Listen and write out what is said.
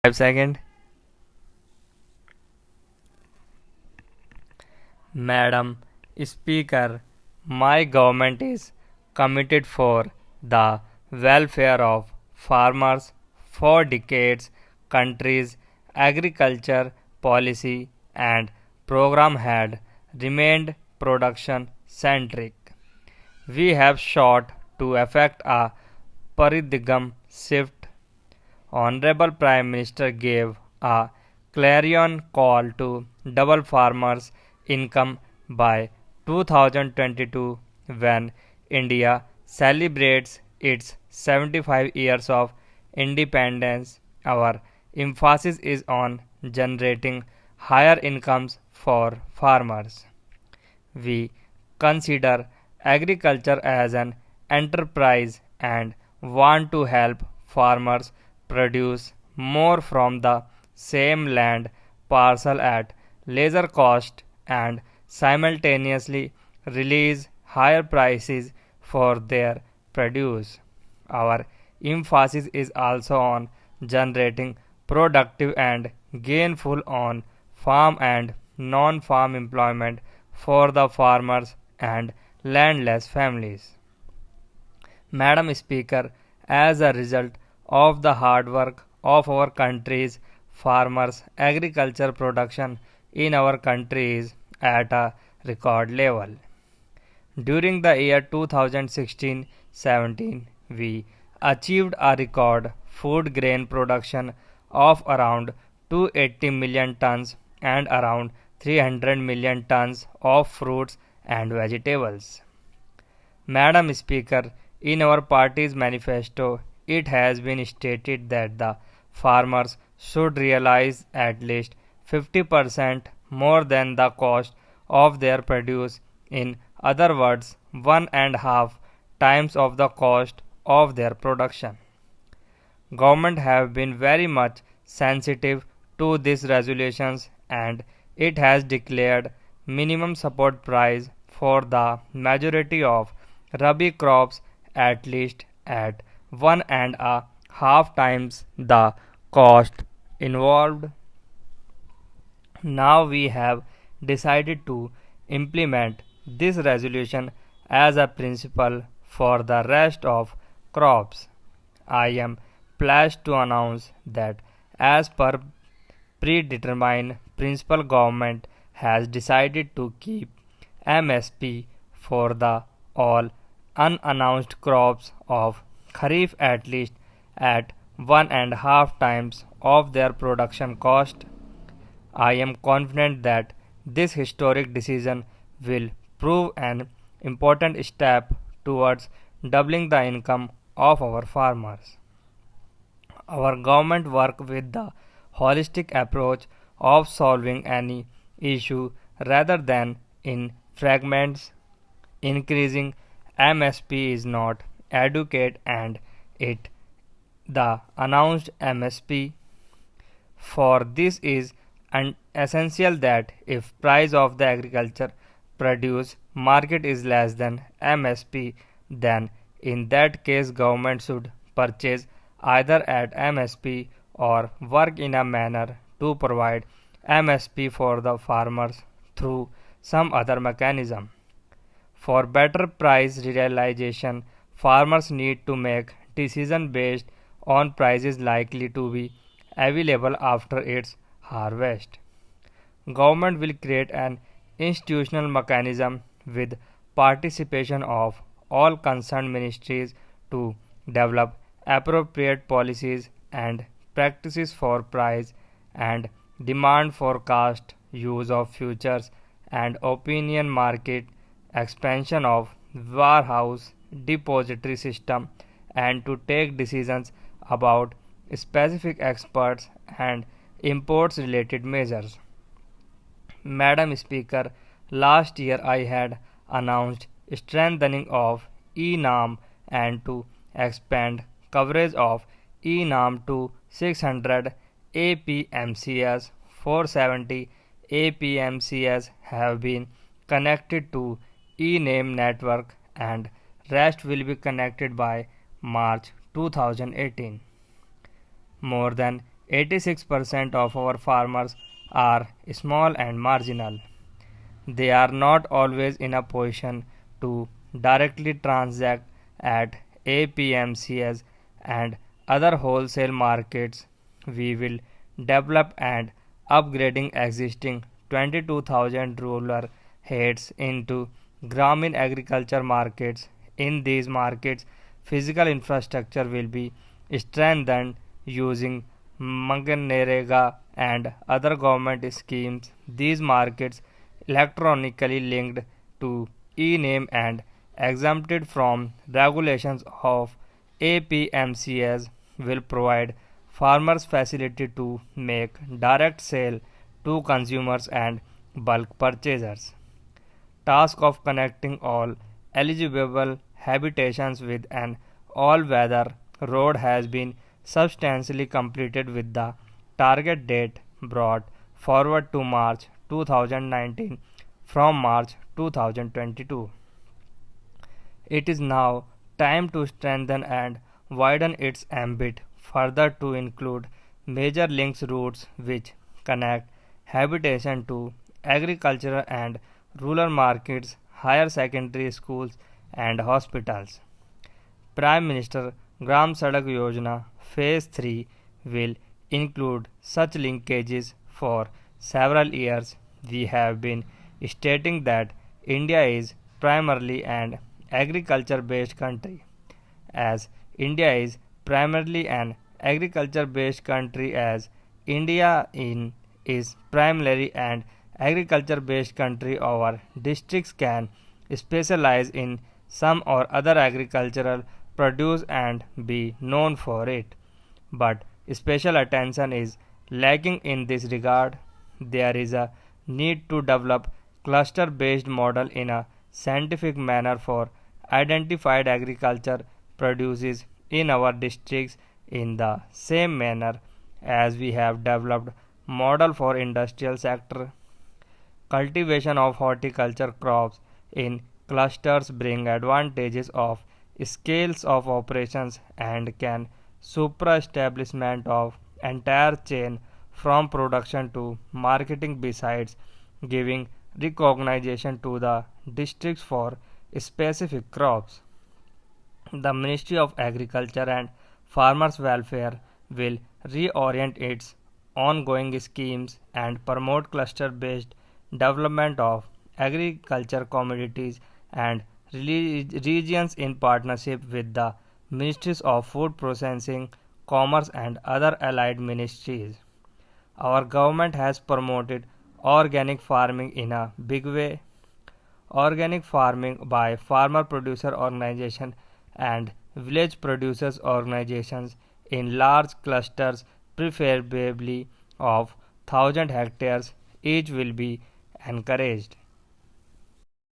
5 seconds. Madam Speaker, my government is committed for the welfare of farmers. For decades, country's agriculture policy and program had remained production centric. We have sought to effect a paradigm shift. Honorable Prime Minister gave a clarion call to double farmers' income by 2022 when India celebrates its 75 years of independence. Our emphasis is on generating higher incomes for farmers. We consider agriculture as an enterprise and want to help farmers produce more from the same land parcel at lesser cost and simultaneously release higher prices for their produce. Our emphasis is also on generating productive and gainful on farm and non farm employment for the farmers and landless families. Madam Speaker, as a result of the hard work of our country's farmers, agriculture production in our country is at a record level. During the year 2016-17, we achieved a record food grain production of around 280 million tons and around 300 million tons of fruits and vegetables. Madam Speaker, in our party's manifesto, it has been stated that the farmers should realize at least 50% more than the cost of their produce. In other words, 1.5 times of the cost of their production. Government have been very much sensitive to these resolutions and it has declared minimum support price for the majority of rabi crops at least at 1.5 times the cost involved. Now we have decided to implement this resolution as a principle for the rest of crops. I am pleased to announce that as per predetermined principle government has decided to keep MSP for the all unannounced crops of Kharif at least at 1.5 times of their production cost. I am confident that this historic decision will prove an important step towards doubling the income of our farmers. Our government work with the holistic approach of solving any issue rather than in fragments. Increasing MSP is not adequate and it the announced MSP for this is an essential that if price of the agriculture produce market is less than MSP, then in that case government should purchase either at MSP or work in a manner to provide MSP for the farmers through some other mechanism. For better price realization, farmers need to make decision based on prices likely to be available after its harvest. Government will create an institutional mechanism with participation of all concerned ministries to develop appropriate policies and practices for price and demand forecast, use of futures and opinion market, expansion of warehouse depository system, and to take decisions about specific experts and imports related measures. Madam Speaker, last year I had announced strengthening of ENAM and to expand coverage of ENAM to 600 APMCs. 470 APMCs have been connected to eNAM network and rest will be connected by March 2018. More than 86% of our farmers are small and marginal. They are not always in a position to directly transact at APMCs and other wholesale markets. We will develop and upgrading existing 22,000 rural heads into Gramin agriculture markets. In these markets, physical infrastructure will be strengthened using Manganrega and other government schemes. These markets electronically linked to e-name and exempted from regulations of APMCs will provide farmers facility to make direct sale to consumers and bulk purchasers. Task of connecting all eligible habitations with an all-weather road has been substantially completed with the target date brought forward to March 2019 from March 2022. It is now time to strengthen and widen its ambit further to include major links routes which connect habitation to agricultural and rural markets, higher secondary schools and hospitals. Prime Minister Gram Sadak Yojana Phase 3 will include such linkages for several years. We have been stating that India is primarily an agriculture based country. As India is primarily an agriculture based country, as India is primarily an agriculture based country, our districts can specialize in some or other agricultural produce and be known for it. But special attention is lacking in this regard. There is a need to develop cluster based model in a scientific manner for identified agriculture produces in our districts in the same manner as we have developed model for industrial sector. Cultivation of horticulture crops in clusters bring advantages of scales of operations and can supra-establishment of entire chain from production to marketing besides giving recognition to the districts for specific crops. The Ministry of Agriculture and Farmers Welfare will reorient its ongoing schemes and promote cluster based development of agriculture commodities and regions in partnership with the Ministries of Food Processing, Commerce and other allied ministries. Our government has promoted organic farming in a big way. Organic farming by farmer producer organization and village producers organizations in large clusters preferably of 1000 hectares each will be encouraged.